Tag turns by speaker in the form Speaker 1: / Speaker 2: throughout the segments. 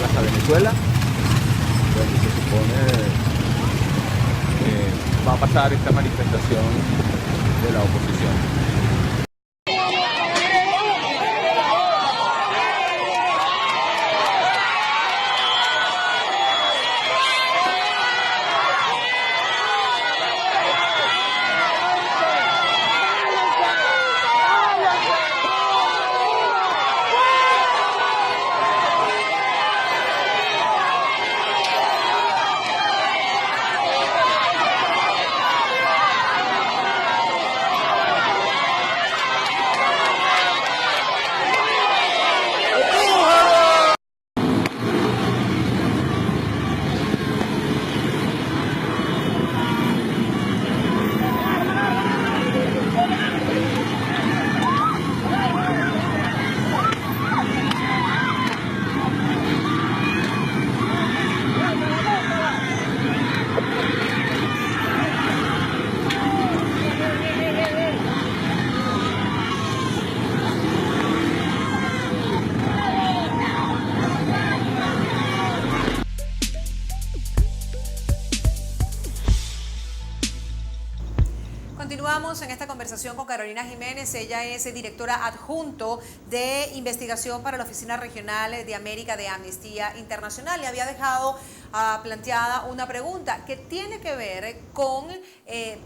Speaker 1: Plaza Venezuela, donde se supone va a pasar esta manifestación de la oposición.
Speaker 2: Continuamos en esta conversación con Carolina Jiménez. Ella es directora adjunto de investigación para la Oficina Regional de América de Amnistía Internacional. Le había dejado planteada una pregunta que tiene que ver con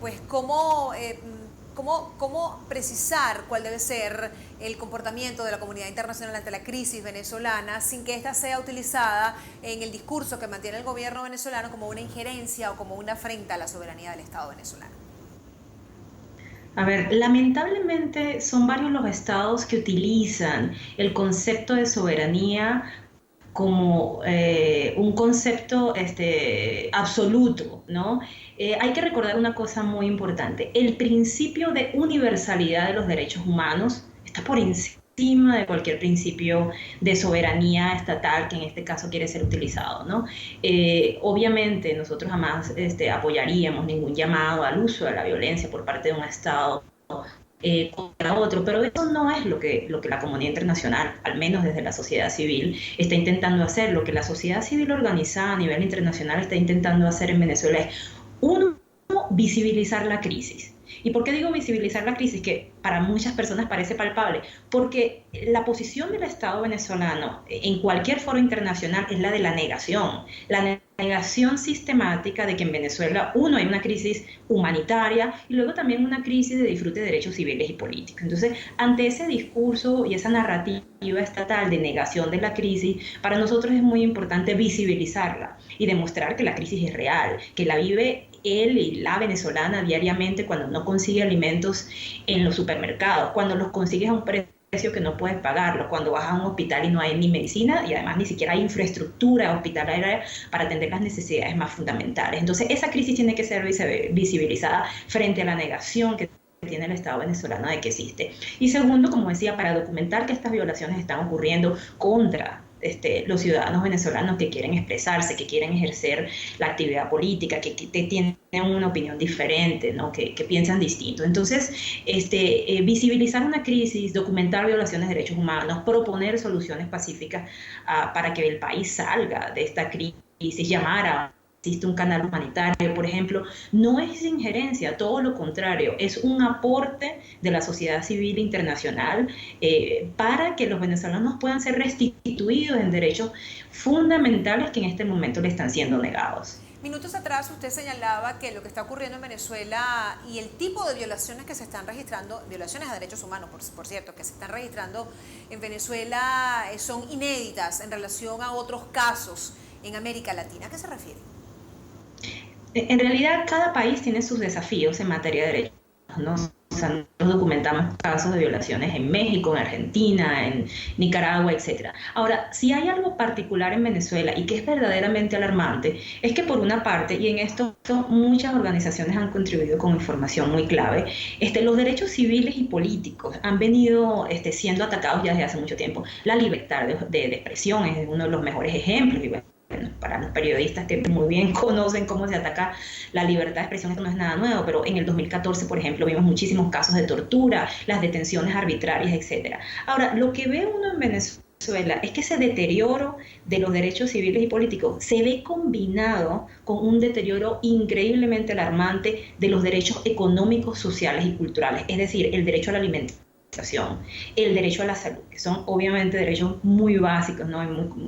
Speaker 2: pues cómo precisar cuál debe ser el comportamiento de la comunidad internacional ante la crisis venezolana sin que ésta sea utilizada en el discurso que mantiene el gobierno venezolano como una injerencia o como una afrenta a la soberanía del Estado venezolano.
Speaker 3: A ver, lamentablemente son varios los estados que utilizan el concepto de soberanía como un concepto absoluto, ¿no? Hay que recordar una cosa muy importante. El principio de universalidad de los derechos humanos está por encima de cualquier principio de soberanía estatal que en este caso quiere ser utilizado, ¿no? Obviamente nosotros jamás apoyaríamos ningún llamado al uso de la violencia por parte de un Estado contra otro, pero eso no es lo que la comunidad internacional, al menos desde la sociedad civil, está intentando hacer. Lo que la sociedad civil organizada a nivel internacional está intentando hacer en Venezuela es, uno, visibilizar la crisis. ¿Y por qué digo visibilizar la crisis? Que para muchas personas parece palpable. Porque la posición del Estado venezolano en cualquier foro internacional es la de la negación. La negación sistemática de que en Venezuela, uno, hay una crisis humanitaria y luego también una crisis de disfrute de derechos civiles y políticos. Entonces, ante ese discurso y esa narrativa estatal de negación de la crisis, para nosotros es muy importante visibilizarla y demostrar que la crisis es real, que la vive él y la venezolana diariamente cuando no consigue alimentos en los supermercados, cuando los consigues a un precio que no puedes pagarlo, cuando vas a un hospital y no hay ni medicina y además ni siquiera hay infraestructura hospitalaria para atender las necesidades más fundamentales. Entonces esa crisis tiene que ser visibilizada frente a la negación que tiene el Estado venezolano de que existe. Y segundo, como decía, para documentar que estas violaciones están ocurriendo contra los ciudadanos venezolanos que quieren expresarse, que quieren ejercer la actividad política, que tienen una opinión diferente, ¿no? que piensan distinto. Entonces, visibilizar una crisis, documentar violaciones de derechos humanos, proponer soluciones pacíficas para que el país salga de esta crisis, llamar a existe un canal humanitario, por ejemplo, no es injerencia, todo lo contrario, es un aporte de la sociedad civil internacional para que los venezolanos puedan ser restituidos en derechos fundamentales que en este momento le están siendo negados.
Speaker 2: Minutos atrás usted señalaba que lo que está ocurriendo en Venezuela y el tipo de violaciones que se están registrando, violaciones a derechos humanos, por cierto, que se están registrando en Venezuela son inéditas en relación a otros casos en América Latina. ¿A qué se refiere?
Speaker 3: En realidad, cada país tiene sus desafíos en materia de derechos humanos, ¿no? O sea, nosotros documentamos casos de violaciones en México, en Argentina, en Nicaragua, etc. Ahora, si hay algo particular en Venezuela y que es verdaderamente alarmante, es que por una parte, y en esto muchas organizaciones han contribuido con información muy clave, los derechos civiles y políticos han venido siendo atacados ya desde hace mucho tiempo. La libertad de expresión es uno de los mejores ejemplos, y bueno, para los periodistas que muy bien conocen cómo se ataca la libertad de expresión, esto no es nada nuevo, pero en el 2014, por ejemplo, vimos muchísimos casos de tortura, las detenciones arbitrarias, etc. Ahora, lo que ve uno en Venezuela Venezuela es que ese deterioro de los derechos civiles y políticos se ve combinado con un deterioro increíblemente alarmante de los derechos económicos, sociales y culturales, es decir, el derecho a la alimentación, el derecho a la salud, que son obviamente derechos muy básicos, ¿no?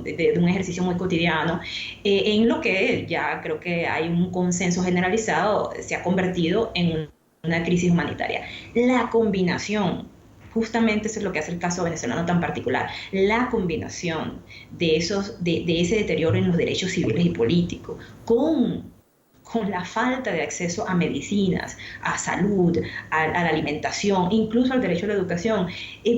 Speaker 3: De un ejercicio muy cotidiano, en lo que ya creo que hay un consenso generalizado, se ha convertido en una crisis humanitaria. La combinación, justamente eso es lo que hace el caso venezolano tan particular, la combinación de ese deterioro en los derechos civiles y políticos con la falta de acceso a medicinas, a salud, a la alimentación, incluso al derecho a la educación,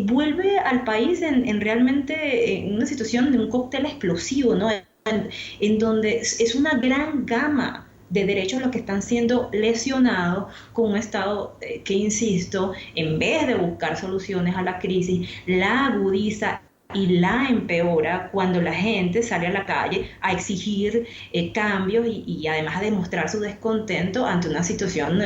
Speaker 3: vuelve al país realmente en una situación de un cóctel explosivo, ¿no? En donde es una gran gama de derechos los que están siendo lesionados con un Estado que, insisto, en vez de buscar soluciones a la crisis, la agudiza y la empeora cuando la gente sale a la calle a exigir cambios y además a demostrar su descontento ante una situación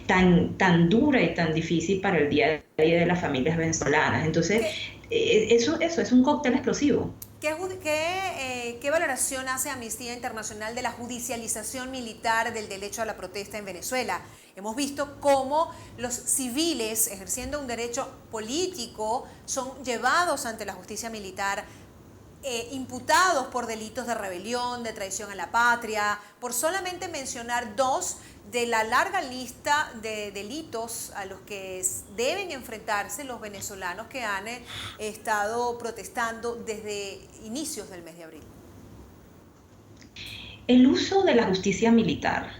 Speaker 3: tan dura y tan difícil para el día a día de las familias venezolanas. Entonces, eso es un cóctel explosivo.
Speaker 2: ¿Qué valoración hace Amnistía Internacional de la judicialización militar del derecho a la protesta en Venezuela? Hemos visto cómo los civiles, ejerciendo un derecho político, son llevados ante la justicia militar, imputados por delitos de rebelión, de traición a la patria, por solamente mencionar dos de la larga lista de delitos a los que deben enfrentarse los venezolanos que han estado protestando desde inicios del mes de abril.
Speaker 3: El uso de la justicia militar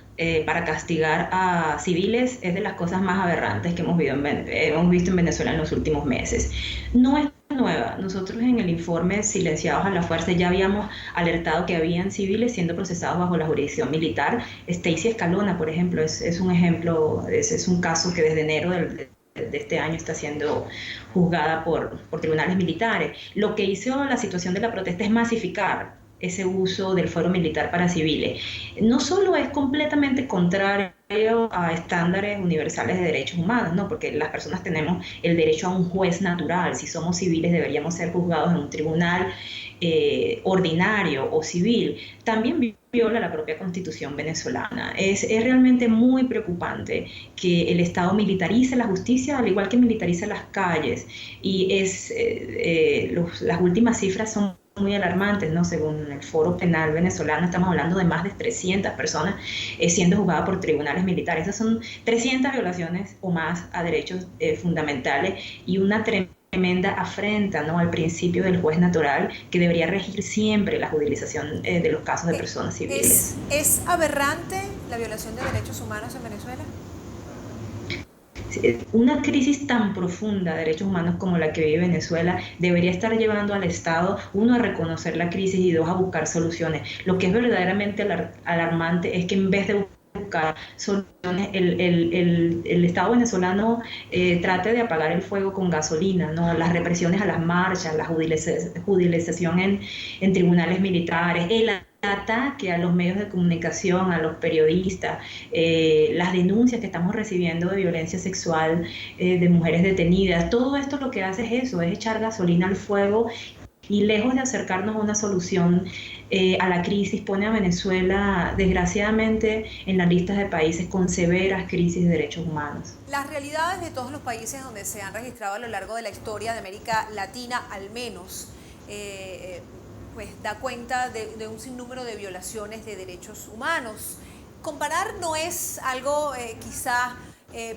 Speaker 3: para castigar a civiles es de las cosas más aberrantes que hemos visto en Venezuela en los últimos meses. No es nueva. Nosotros en el informe Silenciados a la Fuerza ya habíamos alertado que habían civiles siendo procesados bajo la jurisdicción militar. Stacy Escalona, por ejemplo, es un ejemplo, es un caso que desde enero de este año está siendo juzgada por tribunales militares. Lo que hizo la situación de la protesta es masificar ese uso del fuero militar para civiles. No solo es completamente contrario a estándares universales de derechos humanos, ¿no? Porque las personas tenemos el derecho a un juez natural. Si somos civiles deberíamos ser juzgados en un tribunal ordinario o civil. También viola la propia Constitución venezolana. Es realmente muy preocupante que el Estado militarice la justicia, al igual que militariza las calles. Y las últimas cifras son muy alarmantes, ¿no? Según el Foro Penal venezolano, estamos hablando de más de 300 personas siendo juzgadas por tribunales militares. Esas son 300 violaciones o más a derechos fundamentales y una tremenda afrenta, ¿no?, al principio del juez natural que debería regir siempre la judicialización de los casos de personas civiles.
Speaker 2: ¿Es aberrante la violación de derechos humanos en Venezuela?
Speaker 3: Una crisis tan profunda de derechos humanos como la que vive Venezuela debería estar llevando al Estado, uno, a reconocer la crisis y dos, a buscar soluciones. Lo que es verdaderamente alarmante es que en vez de buscar soluciones, el Estado venezolano trate de apagar el fuego con gasolina, ¿no? Las represiones a las marchas, la judicialización en tribunales militares, el ataque a los medios de comunicación, a los periodistas, las denuncias que estamos recibiendo de violencia sexual de mujeres detenidas. Todo esto lo que hace es eso, es echar gasolina al fuego y lejos de acercarnos a una solución a la crisis, pone a Venezuela desgraciadamente en las listas de países con severas crisis de derechos humanos.
Speaker 2: Las realidades de todos los países donde se han registrado a lo largo de la historia de América Latina, al menos, pues da cuenta de un sinnúmero de violaciones de derechos humanos. Comparar no es algo quizá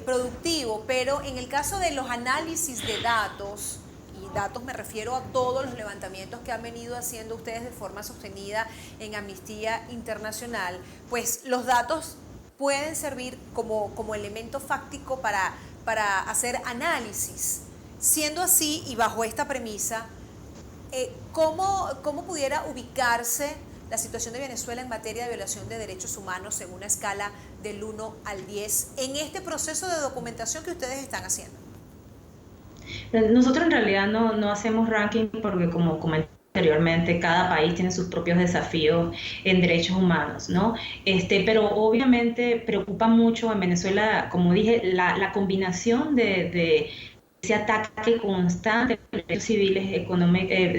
Speaker 2: productivo, pero en el caso de los análisis de datos, y datos me refiero a todos los levantamientos que han venido haciendo ustedes de forma sostenida en Amnistía Internacional, pues los datos pueden servir como elemento fáctico para hacer análisis. Siendo así y bajo esta premisa, ¿cómo pudiera ubicarse la situación de Venezuela en materia de violación de derechos humanos según una escala del 1 al 10 en este proceso de documentación que ustedes están haciendo?
Speaker 3: Nosotros en realidad no hacemos ranking porque, como comenté anteriormente, cada país tiene sus propios desafíos en derechos humanos, ¿no? Pero obviamente preocupa mucho en Venezuela, como dije, la combinación de ese ataque constante a los derechos civiles,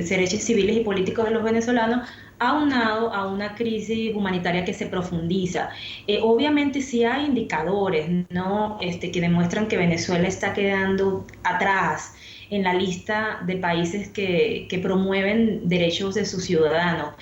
Speaker 3: derechos civiles y políticos de los venezolanos, aunado a una crisis humanitaria que se profundiza. Obviamente sí hay indicadores, ¿no? Que demuestran que Venezuela está quedando atrás en la lista de países que promueven derechos de sus ciudadanos.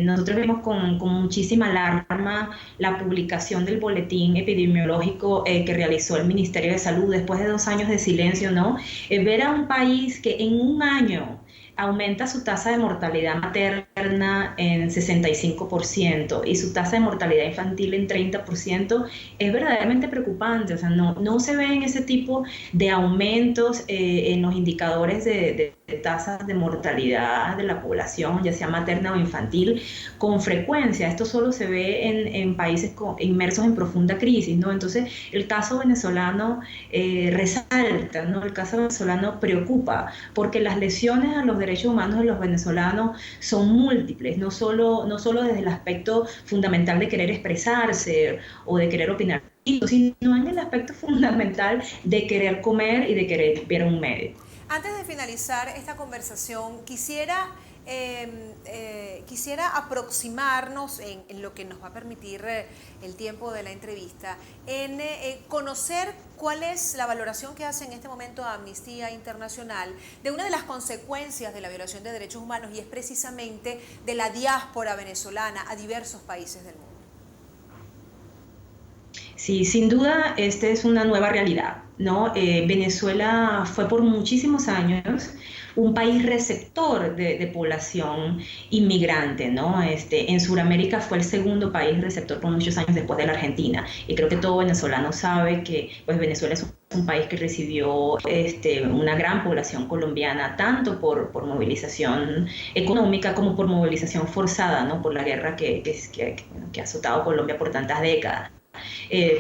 Speaker 3: Nosotros vemos con muchísima alarma la publicación del boletín epidemiológico que realizó el Ministerio de Salud después de 2 años de silencio, ¿no? Ver a un país que en un año aumenta su tasa de mortalidad materna en 65% y su tasa de mortalidad infantil en 30%, es verdaderamente preocupante. O sea, no se ven ese tipo de aumentos en los indicadores de tasas de mortalidad de la población, ya sea materna o infantil, con frecuencia. Esto solo se ve en países inmersos en profunda crisis, ¿no? Entonces, el caso venezolano resalta, ¿no? El caso venezolano preocupa, porque las lesiones a los derechos humanos de los venezolanos son múltiples, no solo desde el aspecto fundamental de querer expresarse o de querer opinar, sino en el aspecto fundamental de querer comer y de querer ver a un médico.
Speaker 2: Antes de finalizar esta conversación, quisiera aproximarnos en lo que nos va a permitir el tiempo de la entrevista, en conocer cuál es la valoración que hace en este momento Amnistía Internacional de una de las consecuencias de la violación de derechos humanos, y es precisamente de la diáspora venezolana a diversos países del mundo.
Speaker 3: Sí, sin duda, esta es una nueva realidad, ¿no? Venezuela fue por muchísimos años un país receptor de población inmigrante, ¿no? En Sudamérica fue el segundo país receptor por muchos años después de la Argentina, y creo que todo venezolano sabe que pues, Venezuela es un país que recibió una gran población colombiana, tanto por movilización económica como por movilización forzada, ¿no? Por la guerra que ha azotado Colombia por tantas décadas.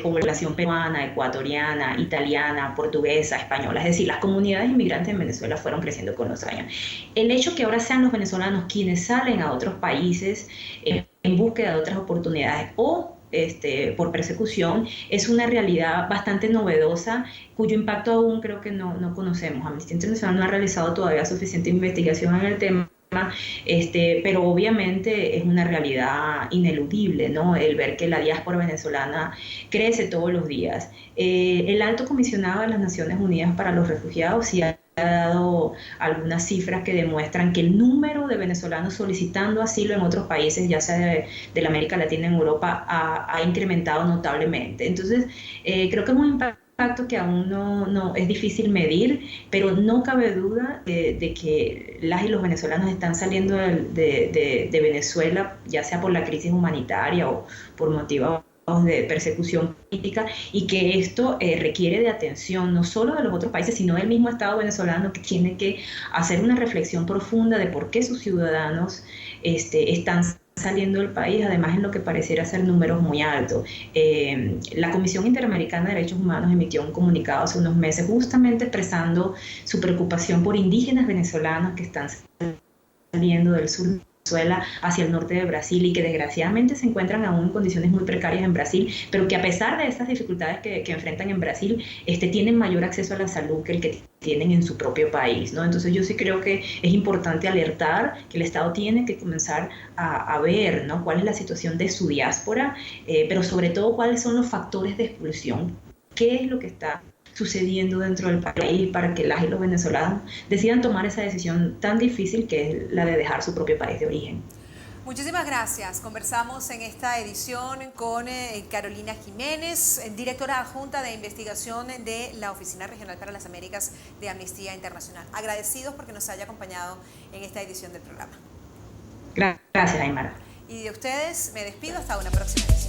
Speaker 3: Población peruana, ecuatoriana, italiana, portuguesa, española, es decir, las comunidades inmigrantes en Venezuela fueron creciendo con los años. El hecho que ahora sean los venezolanos quienes salen a otros países en búsqueda de otras oportunidades o por persecución es una realidad bastante novedosa, cuyo impacto aún creo que no conocemos. Amnistía Internacional no ha realizado todavía suficiente investigación en el tema, pero obviamente es una realidad ineludible, ¿no? El ver que la diáspora venezolana crece todos los días. El Alto Comisionado de las Naciones Unidas para los Refugiados sí ha dado algunas cifras que demuestran que el número de venezolanos solicitando asilo en otros países, ya sea de la América Latina, en Europa, ha incrementado notablemente. Entonces, creo que es un impacto que aún no es difícil medir, pero no cabe duda de que las y los venezolanos están saliendo de Venezuela, ya sea por la crisis humanitaria o por motivos de persecución política, y que esto requiere de atención no solo de los otros países, sino del mismo Estado venezolano, que tiene que hacer una reflexión profunda de por qué sus ciudadanos están saliendo del país, además en lo que pareciera ser números muy altos. La Comisión Interamericana de Derechos Humanos emitió un comunicado hace unos meses justamente expresando su preocupación por indígenas venezolanos que están saliendo del sur de Venezuela hacia el norte de Brasil y que desgraciadamente se encuentran aún en condiciones muy precarias en Brasil, pero que a pesar de estas dificultades que enfrentan en Brasil, tienen mayor acceso a la salud que el que tienen en su propio país, ¿no? Entonces yo sí creo que es importante alertar que el Estado tiene que comenzar a ver, ¿no?, cuál es la situación de su diáspora, pero sobre todo cuáles son los factores de expulsión, qué es lo que está sucediendo dentro del país para que las y los venezolanos decidan tomar esa decisión tan difícil que es la de dejar su propio país de origen.
Speaker 2: Muchísimas gracias. Conversamos en esta edición con Carolina Jiménez, directora adjunta de investigación de la Oficina Regional para las Américas de Amnistía Internacional. Agradecidos porque nos haya acompañado en esta edición del programa.
Speaker 3: Gracias, Aymara.
Speaker 2: Y de ustedes me despido hasta una próxima edición.